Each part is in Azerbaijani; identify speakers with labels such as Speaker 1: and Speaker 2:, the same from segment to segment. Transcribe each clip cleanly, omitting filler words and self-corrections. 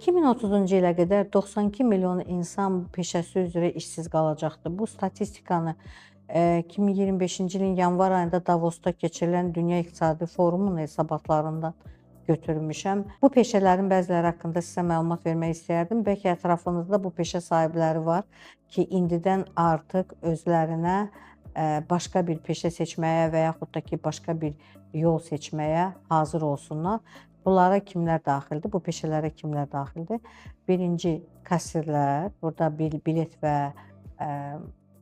Speaker 1: 2030-cu ilə qədər 92 milyon insan peşəsi üzrə işsiz qalacaqdır. Bu statistikanı 2025-ci ilin yanvar ayında Davosda keçirilən Dünya İqtisadi Forumunun hesabatlarından götürmüşəm. Bu peşələrin bəziləri haqqında sizə məlumat vermək istəyərdim. Bəlkə ətrafınızda bu peşə sahibləri var ki, indidən artıq özlərinə başqa bir peşə seçməyə və yaxud da ki, başqa bir yol seçməyə hazır olsunlar. Bunlara kimlər daxildir? Bu peşələrə kimlər daxildir? Birinci, kassirlər. Burada bilet və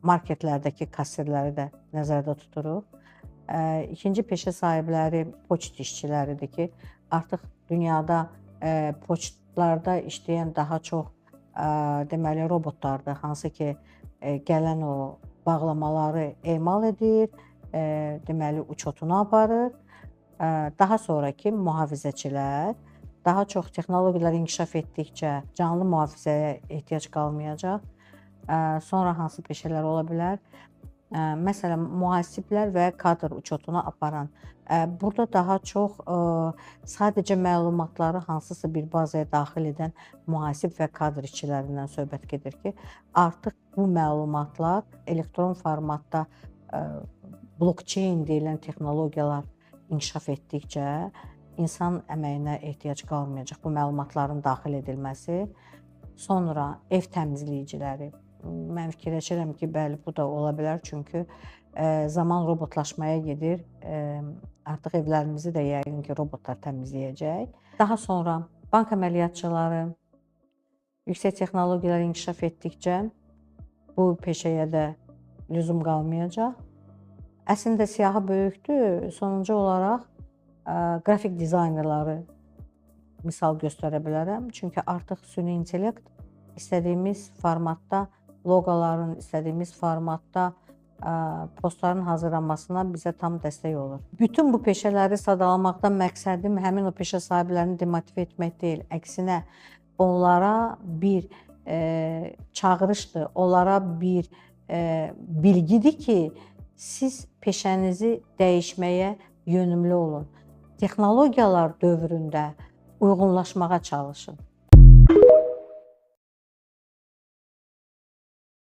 Speaker 1: marketlərdəki kassirləri də nəzərdə tuturuq. İkinci peşə sahibləri poçt işçiləridir ki, artıq dünyada poçtlarda işləyən daha çox deməli robotlardır, hansı ki, gələn o bağlamaları emal edir, deməli uçotunu aparır. Daha sonraki mühafizəçilər, daha çox texnologiyalar inkişaf etdikcə canlı mühafizəyə ehtiyac qalmayacaq. Sonra hansı peşələr ola bilər? Məsələn, mühasiblər və kadr uçotunu aparan. Burada daha çox sadəcə məlumatları hansısa bir bazaya daxil edən mühasib və kadr işçilərindən söhbət gedir ki, artıq bu məlumatlar elektron formatda blockchain deyilən texnologiyalar inkişaf etdikcə insan əməyinə ehtiyac qalmayacaq bu məlumatların daxil edilməsi. Sonra ev təmizləyiciləri. Mən fikirləşirəm ki, bəli, bu da ola bilər, çünki zaman robotlaşmaya gedir. Artıq evlərimizi də yəqin ki, robotlar təmizləyəcək. Daha sonra bank əməliyyatçıları, yüksək texnologiyalar inkişaf etdikcə bu peşəyə də lüzum qalmayacaq. Əslində siyahı böyükdür. Sonuncu olaraq qrafik dizaynerları misal göstərə bilərəm. Çünki artıq süni intellekt istədiyimiz formatda loqoların, istədiyimiz formatda postların hazırlanmasına bizə tam dəstək olur. Bütün bu peşələri sadalamaqdan məqsədim həmin o peşə sahiblərini demotive etmək deyil. Əksinə onlara bir çağırışdır, onlara bir bilgidir ki, siz peşənizi dəyişməyə yönümlü olun. Texnologiyalar dövründə uyğunlaşmağa çalışın.